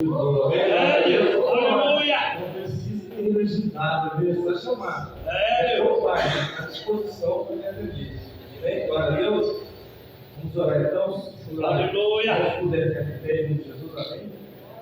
Aleluia! Não precisa ter registrado, é só chamar. Meu Pai, à disposição para me atender. Amém? Glória a Deus. Vamos orar então. Aleluia! Se puder ter fé em Jesus, amém.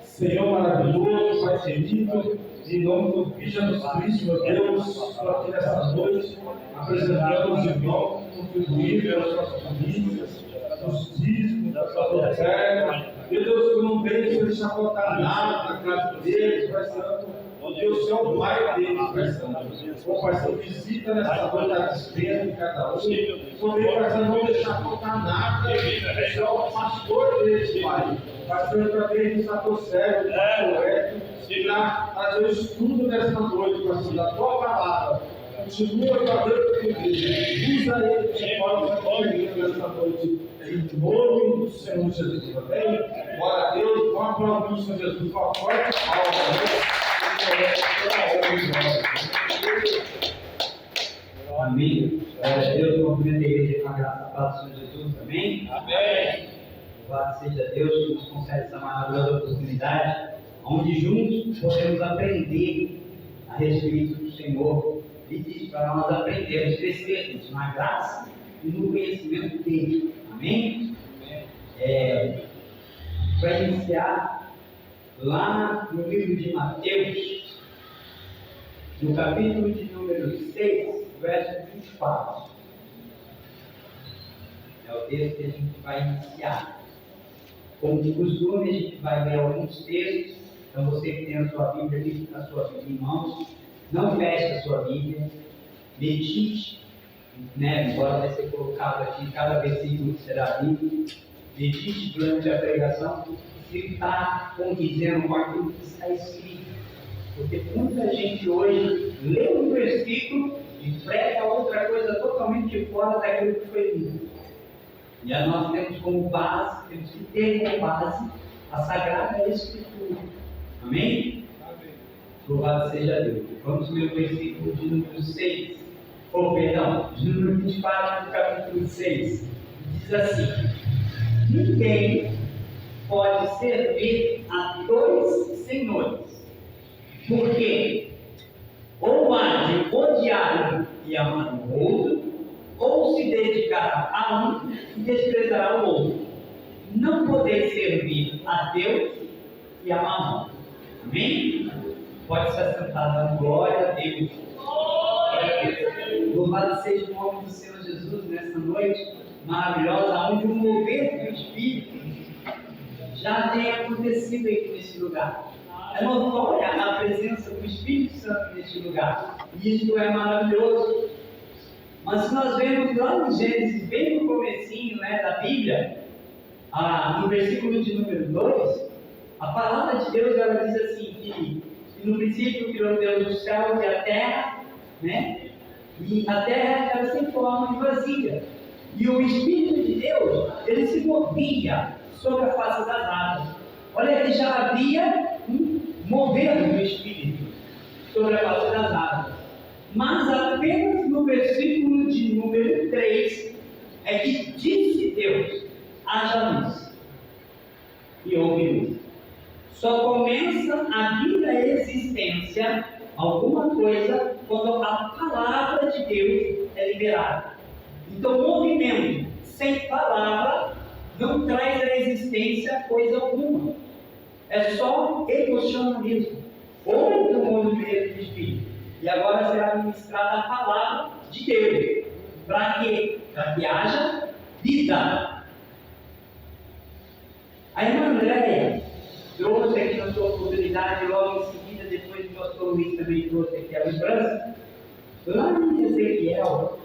Senhor maravilhoso, Pai querido, em nome do Filho Jesus Cristo, meu Deus, estou aqui nessa noite, apresentando os irmãos, contribuindo pelas nossas famílias, dos dízimos, da sua oferta. Meu Deus, eu não venho deixar faltar nada na casa deles, Pai Santo, porque o Senhor é o Pai deles, Pai Santo. Ô Pai Santo, visita nessa noite a despensa de cada um. Também, Pai Santo, não deixar faltar nada, o Senhor é o pastor deles, Pai. Pai Santo, também está por céu, para trazer o estudo dessa noite, Pai Santo, da tua palavra. Continua trabalhando comigo. Usa ele de forma nessa noite. Em nome do Senhor Jesus. Amém? Glória a Deus. Vamos aplaudir o Senhor Jesus. Uma forte palma. Amém. Glória a Deus. Cumprimento a igreja com a graça da paz do Senhor Jesus. Amém. Amém. Louvado seja Deus que nos concede essa maravilhosa oportunidade, onde juntos podemos aprender a respeito do Senhor. Ele diz para nós aprendermos, crescermos na graça e no conhecimento dele. Amém? Para iniciar, lá no livro de Mateus, no capítulo de número 6, verso 24. É o texto que a gente vai iniciar. Como de costume, a gente vai ler alguns textos. Então, você que tem a sua Bíblia, fique na sua Bíblia em mãos. Não feche a sua Bíblia. Medite, embora vai ser colocado aqui cada versículo que será lido. Medite durante a pregação. Se está condizendo com aquilo que está escrito. Porque muita gente hoje lê um versículo e prega outra coisa totalmente fora daquilo que foi lido. E nós temos como base, temos que ter como base a Sagrada Escritura. Amém? Amém. Louvado seja Deus. Vamos ler o versículo de número 6. De número 24 do capítulo 6. Diz assim: ninguém pode servir a dois senhores, porque ou há de odiar um e amar o outro, ou se dedicará a um e desprezará o outro. Não poder servir a Deus e a Mamon. Amém? Pode se assentar dando glória a Deus. Louvado seja o nome do Senhor Jesus nessa noite maravilhosa, onde o mover do Espírito já tem acontecido aqui nesse lugar. É notória a presença do Espírito Santo nesse lugar. E isso é maravilhoso. Mas se nós vemos lá no Gênesis, bem no comecinho da Bíblia, no versículo de número 2, a palavra de Deus ela diz assim, que no princípio criou Deus os céus e a terra, e a terra era sem forma e vazia. E o Espírito de Deus, ele se movia sobre a face das águas. Olha que já havia um mover do Espírito sobre a face das águas. Mas apenas no versículo de número 3 é que disse Deus: haja luz. E houve luz. Só começa a vir à existência alguma coisa quando a palavra de Deus é liberada. Então, movimento sem palavra não traz à existência coisa alguma. É só emocionalismo ou do movimento do Espírito. E agora será ministrada a palavra de Deus. Para quê? Para que haja vida. A irmã Andréia trouxe aqui na sua oportunidade, logo em seguida, depois o pastor Luiz também trouxe aqui a lembrança. Lá em Ezequiel,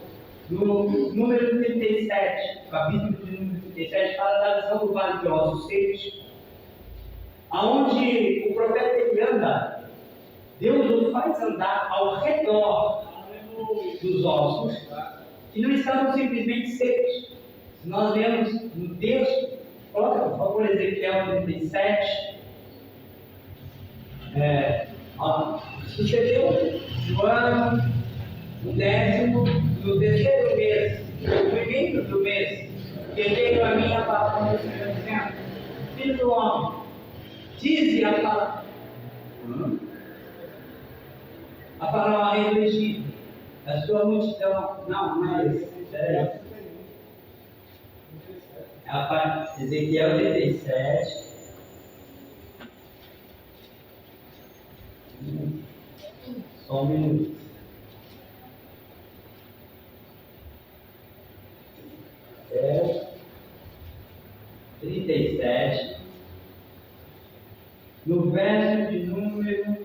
no número 37, capítulo de número 37, fala da visão do vale de ossos secos, aonde o profeta ele anda. Deus nos faz andar ao redor dos ossos que não estavam simplesmente secos. Se nós vemos no texto, coloca por favor Ezequiel 37. Sucedeu no ano, no 13º mês, no primeiro do mês, que veio a minha palavra do Senhor dizendo: filho do homem, Dize a palavra. A palavra rei do Egito. A sua multidão. Não é isso. Espera aí. Ezequiel 37. Só um minuto. É 37. No verso de número.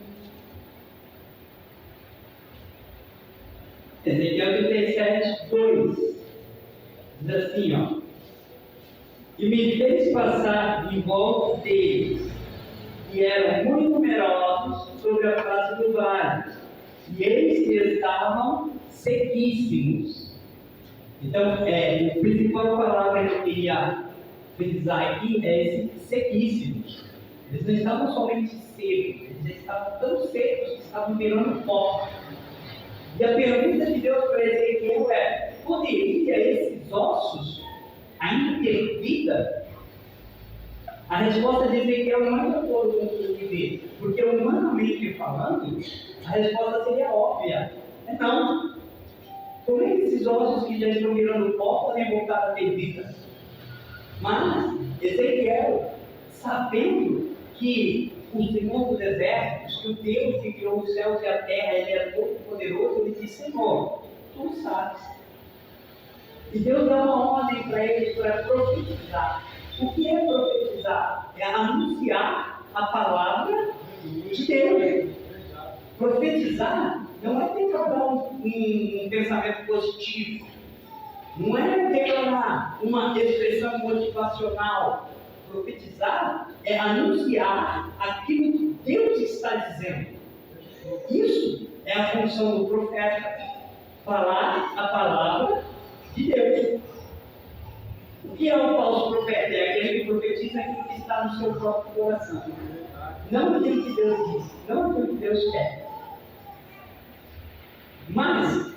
Ezequiel 37, 2. Diz assim, ó. E me fez passar em volta deles, que eram muito numerosos sobre a face do vale, e eles que estavam sequíssimos. Então, a principal palavra que eu queria frisar aqui é esse sequíssimos. Eles não estavam somente secos, eles estavam tão secos que estavam virando pó. E a pergunta de Deus para Ezequiel é: poderia esses ossos ainda ter vida? A resposta de Ezequiel não é de acordo com o que ele vê, porque humanamente falando, a resposta seria óbvia. É não. Como é que esses ossos que já estão virando pó podem voltar a ter vida? Mas Ezequiel, sabendo que o Senhor dos Exércitos, que o Deus que criou os céus e a terra, Ele é todo poderoso, ele disse: Senhor, tu sabes. E Deus dá uma ordem para ele para profetizar. O que é profetizar? É anunciar a palavra de Deus. Profetizar não é declarar um pensamento positivo, não é declarar uma expressão motivacional. Profetizar é anunciar aquilo que Deus está dizendo. Isso é a função do profeta, falar a palavra de Deus. O que é um falso profeta? É aquele que profetiza aquilo que está no seu próprio coração, não aquilo que Deus diz, não aquilo que Deus quer. Mas,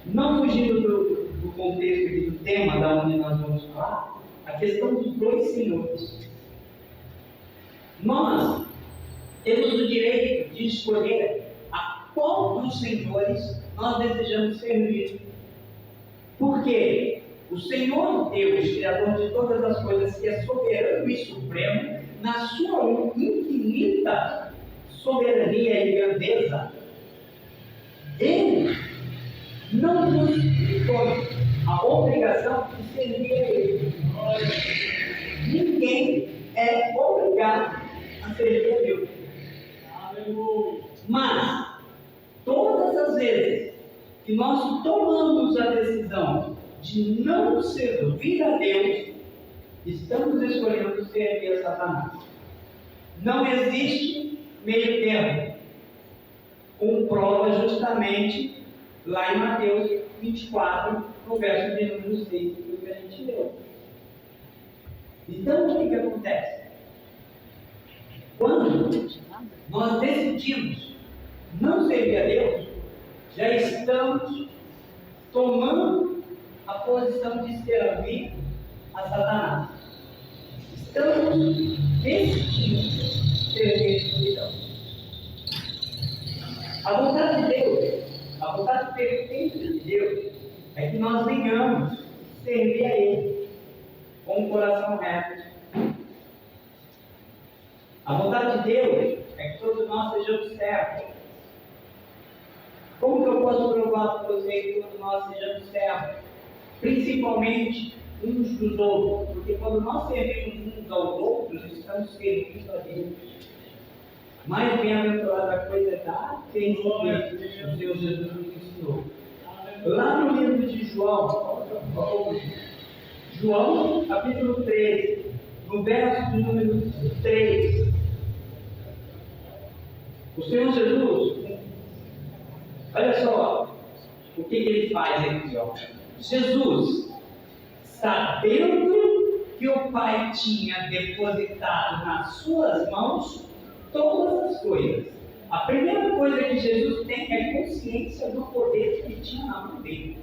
não fugindo do contexto e do tema da onde nós vamos falar, a questão dos dois senhores. Nós temos o direito de escolher a qual dos senhores nós desejamos servir. Por quê? O Senhor Deus, Criador de todas as coisas, que é soberano e supremo, na sua infinita soberania e grandeza, Ele não nos impõe a obrigação de servir a Ele. Ninguém é obrigado a servir a Deus. Mas, todas as vezes que nós tomamos a decisão de não servir a Deus, estamos escolhendo servir a Satanás. Não existe meio termo. Comprova justamente lá em Mateus 24, no verso de número 6, que a gente leu. Então, o que acontece? Quando nós decidimos não servir a Deus, já estamos tomando a posição de servir a Satanás. Estamos decidindo servir a Deus. A vontade de Deus, a vontade perfeita de Deus, é que nós venhamos servir a Ele com o coração reto. A vontade de Deus é que todos nós sejamos servos. Como que eu posso provar para você que todos nós sejamos servos? Principalmente uns dos outros, porque quando nós servimos uns aos outros, estamos servindo a Deus. Mais bem-aventurada coisa é dar que receber, o Senhor Jesus nos ensinou. Lá no livro de João, João, capítulo 13, no verso de número 3, o Senhor Jesus, olha só o que ele faz aqui, ó. Jesus, sabendo que o Pai tinha depositado nas suas mãos todas as coisas. A primeira coisa que Jesus tem é consciência do poder que ele tinha na mão dele.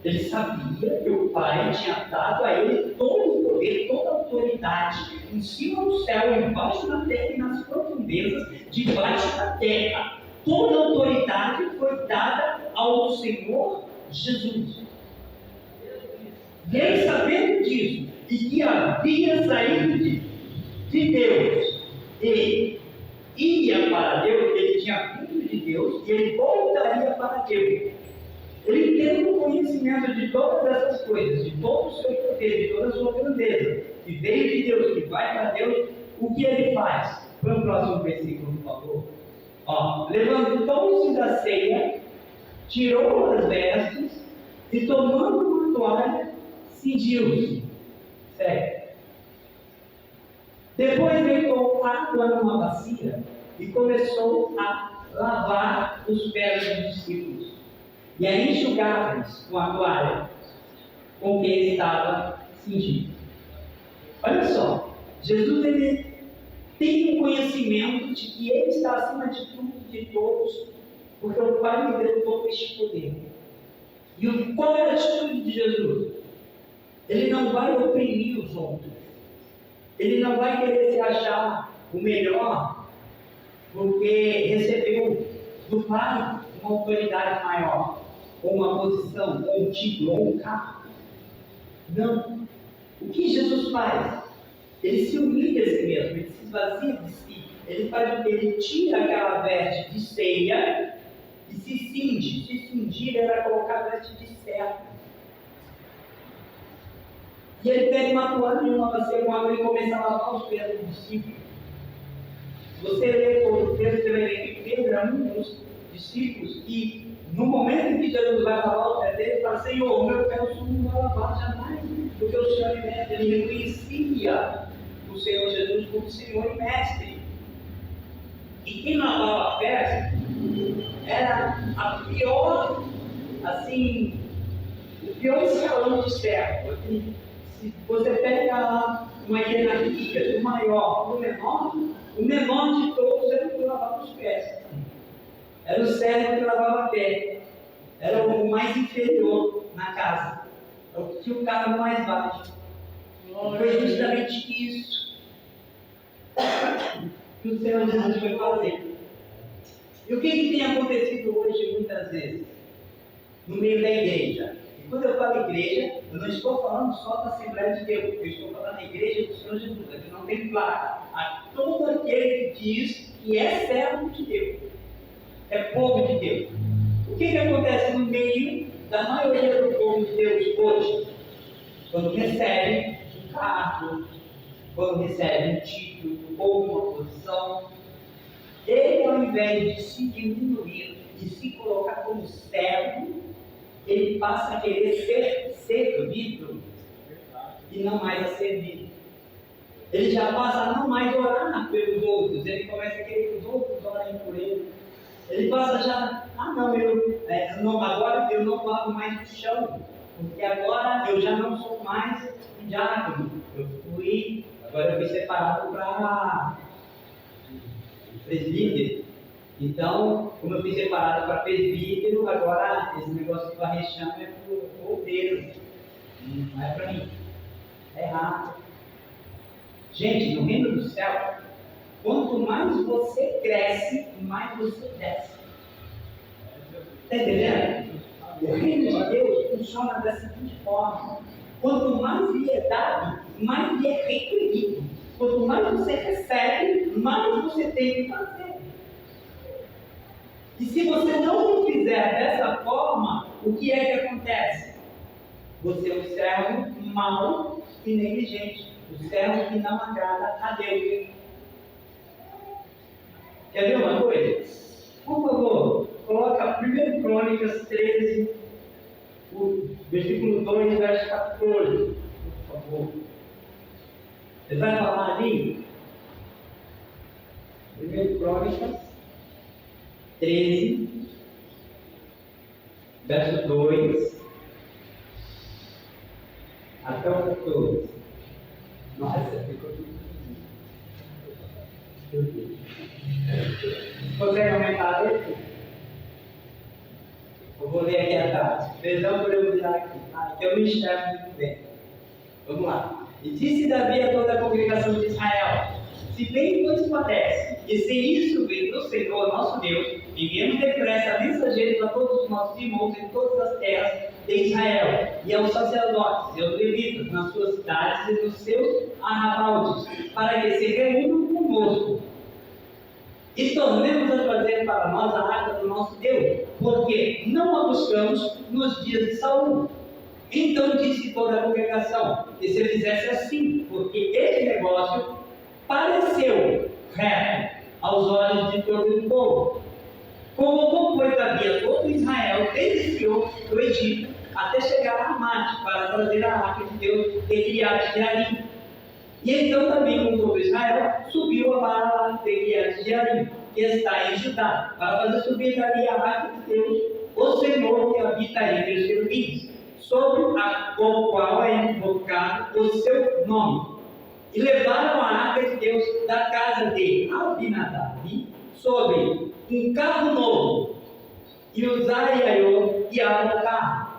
Ele sabia que o Pai tinha dado a ele todo o poder, toda autoridade, em cima do céu, embaixo da terra e nas profundezas, debaixo da terra. Toda autoridade foi dada ao Senhor Jesus. E ele, sabendo disso, e que havia saído de Deus, e ia para Deus, ele tinha vindo de Deus, e ele voltaria para Deus. Ele tendo o conhecimento de todas essas coisas, de todo o seu poder, de toda a sua grandeza, que veio de Deus, que vai para Deus, o que ele faz? Põe o próximo versículo, por favor. Levantou-se da ceia, tirou as vestes, e tomando uma toalha, cingiu-se. Certo? Depois deitou água numa bacia e começou a lavar os pés dos discípulos e a enxugava-lhes com a toalha com que estava cingido. Olha só, Jesus ele tem um conhecimento de que ele está acima de tudo e de todos, porque o Pai lhe deu todo este poder. E qual é a atitude de Jesus? Ele não vai oprimir os outros. Ele não vai querer se achar o melhor, porque recebeu do Pai uma autoridade maior, ou uma posição, ou um título, ou um cargo. Não. O que Jesus faz? Ele se humilha a si mesmo, ele se esvazia de si. Ele faz o que? Ele tira aquela veste de ceia e se cinge. Se cingir era colocar a veste de servo. E ele pega uma toalha e uma bacia com água e começa a lavar os pés dos discípulos. Se você ler todo o texto, você vai ver que Pedro é um dos discípulos que, no momento em que Jesus vai lavar o pé dele, ele fala: Senhor, o meu pé o Senhor não vai lavar jamais, porque o Senhor é mestre. Ele reconhecia o Senhor Jesus como Senhor e mestre. E quem lavava pés era a pior, assim, o pior escalão de servo. Se você pega uma hierarquia do maior para o menor de todos era o que lavava os pés. Era o servo que lavava pé. Era o mais inferior na casa. É o que tinha o cargo mais baixo. Foi justamente isso que o Senhor Jesus foi fazer. E o que tem acontecido hoje muitas vezes? No meio da igreja. E quando eu falo igreja, eu não estou falando só da Assembleia de Deus, eu estou falando da igreja do Senhor Jesus, que não tem placa. A todo aquele que diz que é servo de Deus, é povo de Deus. O que acontece no meio da maioria do povo de Deus hoje? Quando recebe um cargo, quando recebe um título ou uma posição, ele, ao invés de se diminuir e se colocar como servo, ele passa a querer ser servido e não mais a servir. Ele já passa a não mais orar pelos outros, ele começa a querer que os outros orem por ele. Ele passa já, agora eu não lavo mais o chão, porque agora eu já não sou mais um diácono. Agora eu fui separado para presbítero. Então, como eu fui separado para presbítero, agora esse negócio de varrer chão é para o porteiro, não é para mim. É errado. Gente, no reino do céu, quanto mais você cresce, mais você desce. Está entendendo? O reino de Deus funciona da seguinte forma: quanto mais lhe é dado, mais lhe é requerido. Quanto mais você recebe, mais você tem que fazer. E se você não o fizer dessa forma, o que é que acontece? Você é um servo mau e negligente. O servo que não agrada a Deus. Quer ver uma coisa? Por favor, coloca 1 Crônicas 13, o versículo 2, verso 14. Por favor. Você vai falar ali? 1 Crônicas 13, verso 2 até o 14. Nossa, ficou tudo. Consegue aumentar a letra? Eu vou ler aqui atrás. Perdão por eu virar aqui, tá? Eu me enxergo muito bem. Vamos lá. E disse Davi a toda a congregação de Israel: se bem vos parece, e se isso vem do Senhor nosso Deus, enviemos depressa mensageiros a todos os nossos irmãos em todas as terras de Israel, e aos sacerdotes e aos levitas nas suas cidades e nos seus arrabaldes, para que se reúnam conosco. E tornemos a trazer para nós a arca do nosso Deus, porque não a buscamos nos dias de Saul. Então disse toda a congregação que se fizesse assim, porque este negócio pareceu reto aos olhos de todo o povo. Convocou, pois, Davi todo Israel, desde Sião do Egito, até chegar a Amate, para trazer a arca de Deus de Criade-Jearim. E então também com todo Israel subiu a Baala de Criade-Jearim, que está em Judá, para fazer subir dali a arca de Deus, o Senhor que habita entre os querubins, sobre o qual é invocado o seu nome. E levaram a arca de Deus da casa de Abinadab sobre um carro novo, e Uzai e Aiô guiaram o carro.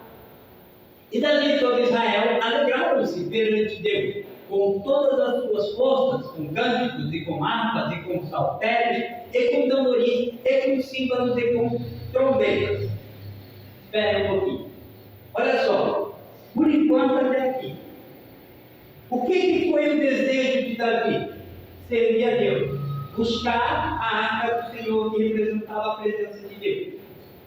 E dali todo Israel alegraram-se perante Deus, com todas as suas forças, com cânticos e com harpas e com saltérios e com tamborins e com símbolos e com trombetas. Espera um pouquinho. Olha só, por enquanto até aqui. O que foi o desejo de Davi? Servir a Deus. Buscar a arca do Senhor que representava a presença de Deus.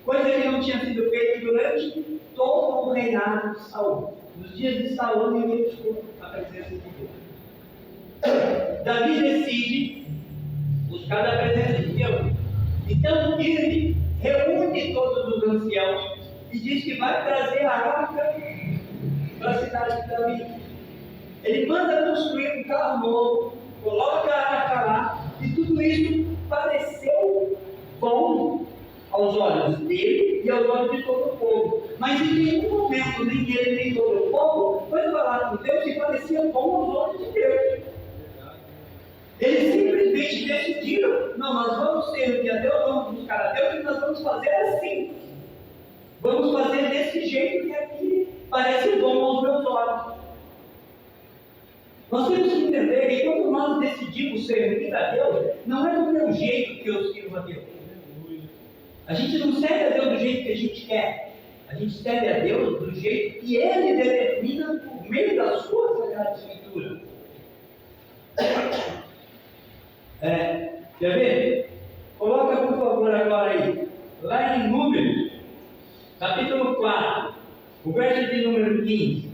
Coisa que não tinha sido feita durante todo o reinado de Saul. Nos dias de Saul, ninguém buscou a presença de Deus. Davi decide buscar a presença de Deus. Então ele reúne todos os anciãos e diz que vai trazer a arca para a cidade de Davi. Ele manda construir um carro novo, coloca a arca lá, e tudo isso pareceu bom aos olhos dele e aos olhos de todo o povo. Mas em nenhum momento, nem ele nem todo o povo foi falar com Deus e parecia bom aos olhos de Deus. Eles simplesmente decidiram: não, nós vamos servir a Deus, vamos buscar a Deus e nós vamos fazer assim. Vamos fazer desse jeito que aqui parece bom aos meus olhos. Nós temos que entender que quando nós decidimos servir a Deus, não é do meu jeito que eu sirvo a Deus. A gente não serve a Deus do jeito que a gente quer. A gente serve a Deus do jeito que Ele determina por meio da sua Sagrada Escritura. Quer ver? Coloca por favor agora aí, lá em Números, capítulo 4, o verso de número 15.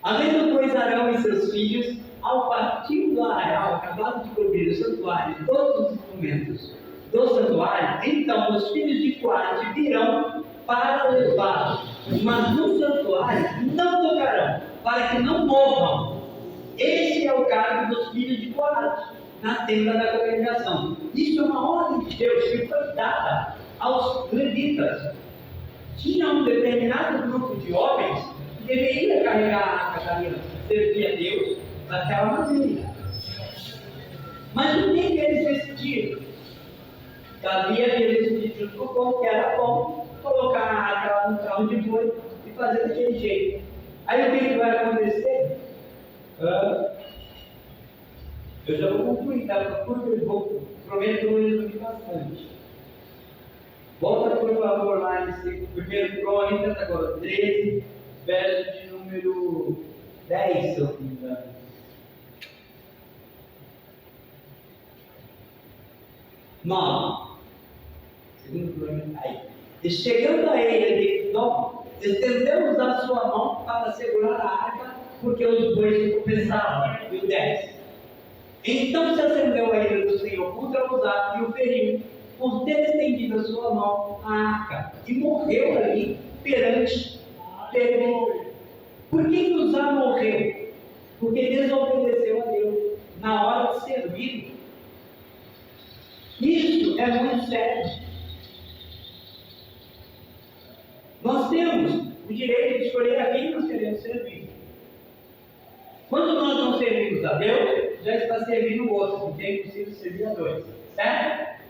Havendo, pois, Arão e seus filhos, ao partir do arraial, acabado de cobrir o santuário e todos os instrumentos do santuário, então os filhos de Coate virão para levá-lo, mas no santuário não tocarão, para que não morram. Esse é o cargo dos filhos de Coate, na tenda da congregação. Isso é uma ordem de Deus que foi dada aos levitas. Tinha um determinado grupo de homens que deveria carregar a arca da aliança, servir a Deus daquela maneira. Mas o que eles decidiram? Davi havia decidido junto com o povo que era bom colocar a arca no carro de boi e fazer daquele jeito. Aí o que vai acontecer? Eu já vou concluir, tá? Porque eu prometo resumir bastante. Volta por favor lá em 1 Crônicas, agora 13, verso de número 10, se eu não me engano. Não. Segundo Crônicas, aí. E chegando a ele, estendemos a sua mão para segurar a arca, porque os bois tropeçavam. E o 10. Então se acendeu a ira do Senhor contra Uzá e o feriu, por ter estendido a sua mão à arca, e morreu ali perante ele. Por que Uzá morreu? Porque desobedeceu a Deus na hora de servir. Isso é muito sério. Nós temos o direito de escolher a quem nós queremos servir. Quando nós não servimos a Deus, já está servindo o outro, porque é impossível servir a dois, certo?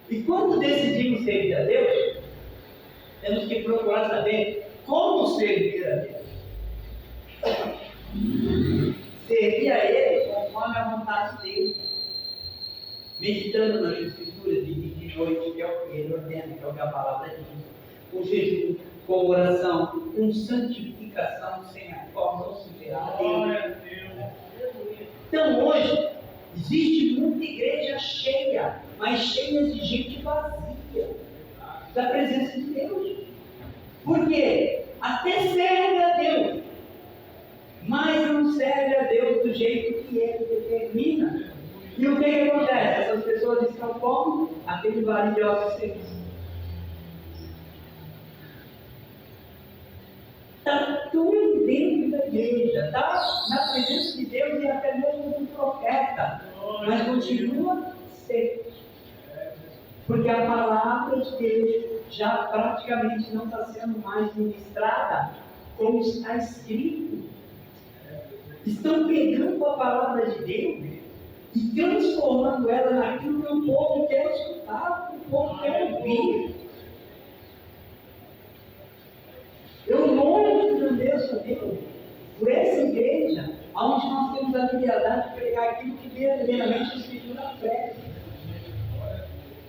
E quando decidimos servir a Deus, temos que procurar saber como servir a Deus. Servir a Ele conforme a vontade dele, meditando nas Escrituras de dia e de noite, que é o que Ele ordena, que é o que a palavra diz, com jejum, com oração, com santificação, sem a qual não se verá a Deus. Então hoje, existe muita igreja cheia, mas cheia de gente vazia da presença de Deus. Por quê? Até serve a Deus, mas não serve a Deus do jeito que Ele determina. E o que acontece? Essas pessoas estão como aquele vale de ossos secos. Está tudo dentro da igreja, está na presença de Deus e até mesmo do profeta, mas continua seco. Porque a palavra de Deus já praticamente não está sendo mais ministrada como está escrito. Estão pegando a palavra de Deus e transformando ela naquilo que o povo quer escutar, que o povo quer ouvir. Eu louvo e agradeço a Deus por essa igreja, onde nós temos a liberdade de pregar aquilo que verdadeiramente a Escritura prega.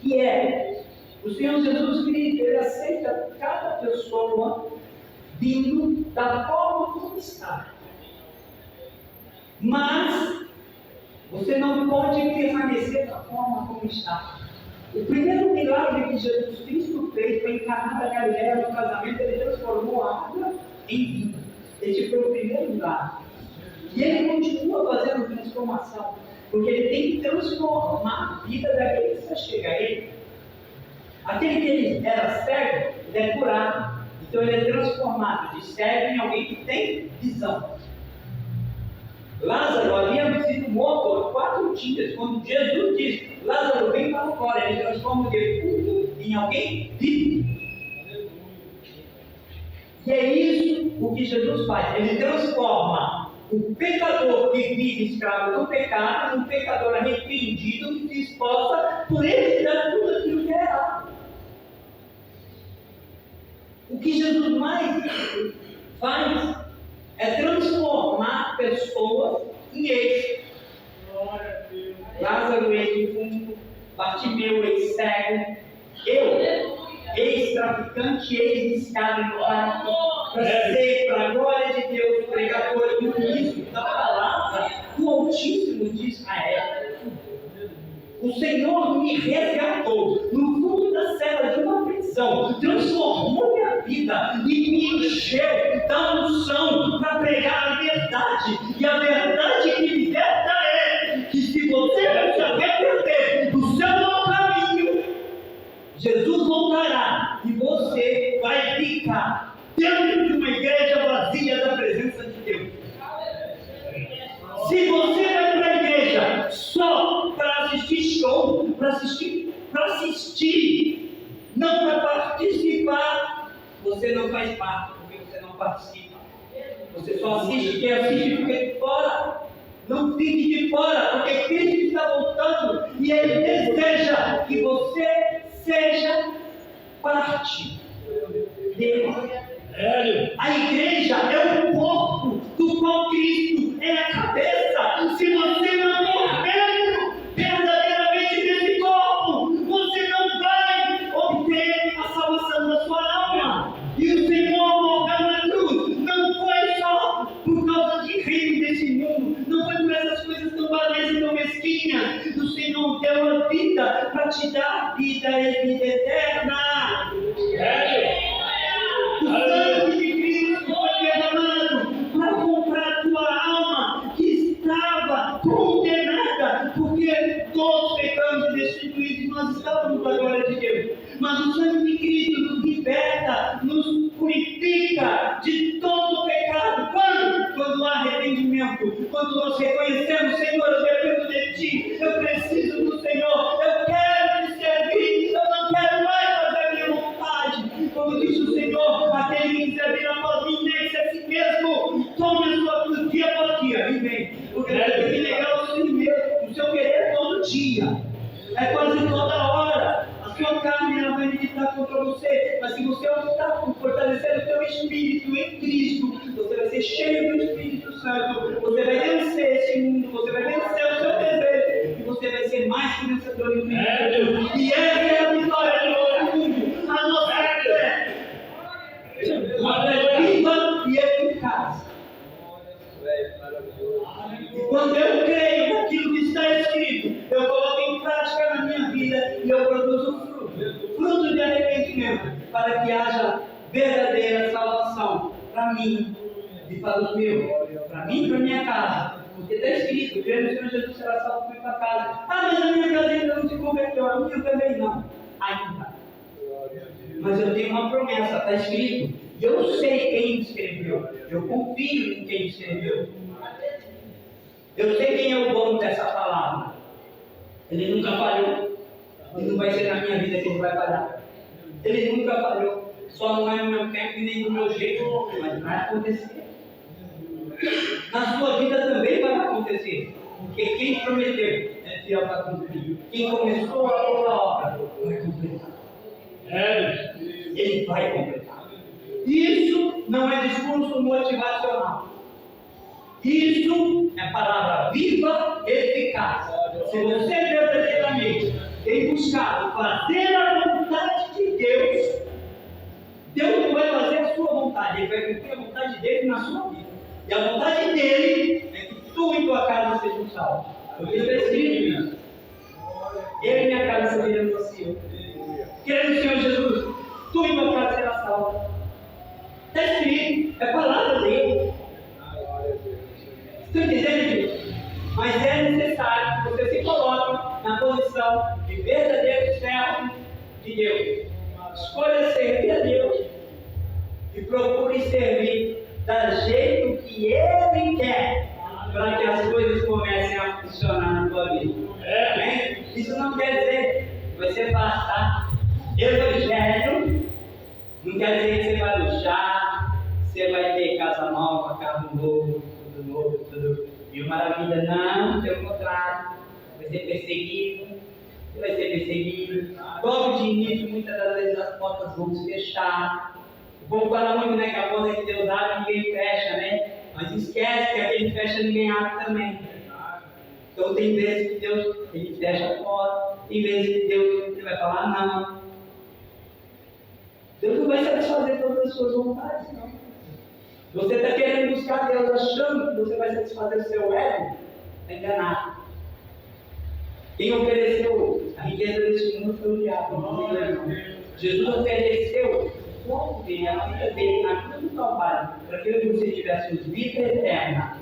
Que é, o Senhor Jesus Cristo, Ele aceita cada pessoa vindo da forma como está. Mas você não pode permanecer da forma como está. O primeiro milagre que Jesus Cristo fez foi encarnar a Galileia no casamento. Ele transformou a água em vinho. Esse foi o primeiro milagre. E Ele continua fazendo transformação, porque Ele tem que transformar a vida daquele que chega a Ele. Aquele que ele era cego, ele é curado. Então ele é transformado de cego em alguém que tem visão. Lázaro havia sido morto há 4 dias. Quando Jesus diz, Lázaro, vem para fora, ele transforma o defunto em alguém vivo. E é isso o que Jesus faz. Ele transforma o pecador que vive escravo do pecado num pecador arrependido que se esforça por ele dar tudo aquilo que é errado. O que Jesus mais faz é transformar pessoas em ex. Lázaro, ex-defunto, Bartimeu, ex-cego, eu, ex-traficante, ex-viciado em quarto, para ser, para a glória de Deus, pregador e ministro da palavra do Altíssimo de Israel. O Senhor me resgatou no fundo da cela de uma prisão, transformou minha vida e me encheu da unção para pregar a verdade. E a verdade que liberta é que se você vai se arrepender do seu mau caminho, Jesus voltará e você vai ficar dentro de uma igreja vazia da presença de Deus. Se você vai para a igreja só para assistir show, para assistir, não para participar, você não faz parte, porque você não participa. Você só assiste, quem assiste fica de fora. Não fique de fora, porque Cristo está voltando e Ele deseja que você seja parte dele. A igreja é o corpo do qual Cristo é a cabeça. Se você não for membro verdadeiramente desse corpo, você não vai obter a salvação da sua alma. E o Senhor morreu na cruz não foi só por causa de reino desse mundo, não foi por essas coisas tão banais e tão mesquinhas. O Senhor deu a vida para te dar a vida e vida eterna. O sangue de Cristo foi derramado para comprar a tua alma que estava condenada, porque todos pecamos e destituídos e nós estávamos da glória de Deus. Mas o sangue de Cristo nos liberta, nos purifica de todo pecado. Quando há arrependimento, quando nós reconhecemos, Senhor, eu dependo de Ti, eu preciso do Senhor, eu quero Te servir, eu não quero mais fazer a minha vontade. Como disse o Senhor, aquele que quiser vir após mim, negue-se a si mesmo, tome a sua cruz dia após dia e vem. Porque você tem que negar o si mesmo, o seu querer todo dia, é quase toda hora. A sua carne ela vai militar contra você, mas se você optar por fortalecer o teu espírito em Cristo, você vai ser cheio do Espírito Santo, você vai vencer este mundo, você vai vencer o seu desejo, e você vai ser mais que vencedor em Cristo. E essa é a vitória do nosso mundo, a nossa fé. Uma fé viva e eficaz. E quando eu creio naquilo que está escrito, eu coloco em prática na minha vida e eu produzo fruto de arrependimento, para que haja verdadeira salvação para mim e para os meus, para mim e para a minha casa. Porque está escrito: creio no Senhor Jesus, será salvo para a casa. Ah, mas a minha casa ainda não se converteu, a minha também não, ainda. Mas eu tenho uma promessa, está escrito, e eu sei quem escreveu, eu confio em quem escreveu. Eu sei quem é o dono dessa palavra. Ele nunca falhou. E não vai ser na minha vida que ele vai falhar. Ele nunca falhou. Só não é no meu tempo e nem no meu jeito. Mas vai acontecer. Na sua vida também vai acontecer. Porque quem prometeu é fiel para cumprir. Quem começou a boa obra vai completar. Ele vai completar. Isso não é discurso motivacional. Isso é palavra viva e eficaz. Se você verdadeiramente tem buscado fazer a vontade de Deus, Deus não vai fazer a sua vontade, Ele vai cumprir a vontade dele na sua vida. E a vontade dele é que tu e tua casa sejam salvos. Porque está escrito isso. Eu e minha casa seremos assim. Querendo o Senhor Jesus, tu e tua casa será salva. Está escrito, é palavra dele. Estou entendendo isso? Mas é necessário que você se coloque na posição de verdadeiro servo de Deus. Escolha servir a Deus e procure servir do jeito que Ele quer, para que as coisas comecem a funcionar na tua vida. Amém? Isso não quer dizer que você faça evangelho, não quer dizer que você vai luxar, você vai ter casa nova, carro novo, tudo novo, tudo mil maravilha. Não, pelo contrário, vai ser perseguido, você vai ser perseguido. Logo de início, muitas das vezes as portas vão se fechar. O povo fala muito, né, que a porta que Deus abre, ninguém fecha, né? Mas esquece que aquele fecha, ninguém abre também. Então tem vezes que Deus ele fecha a porta, tem vezes que Deus ele vai falar não. Deus não vai satisfazer todas as suas vontades, não. Você está querendo buscar Deus achando que você vai satisfazer o seu ego, está enganado. Quem ofereceu a riqueza deste mundo foi o diabo, não é não. Jesus ofereceu o corpo dele, a vida dele, na cruz do Calvário, para que você tivesse vida eterna.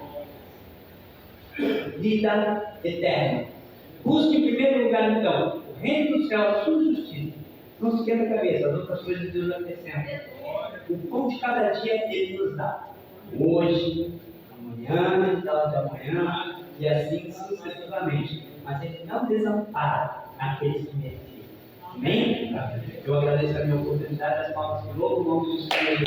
Vida eterna. Busque em primeiro lugar, então, o reino do céu, a sua justiça. Não se esquenta a cabeça, as outras coisas Deus vai descendo. O pão de cada dia Ele nos dá. Hoje, amanhã, tal de amanhã, e assim sucessivamente. Mas Ele não desampara aqueles que merecem. Amém? Eu agradeço a minha oportunidade, as palmas que louvam o nome do Senhor.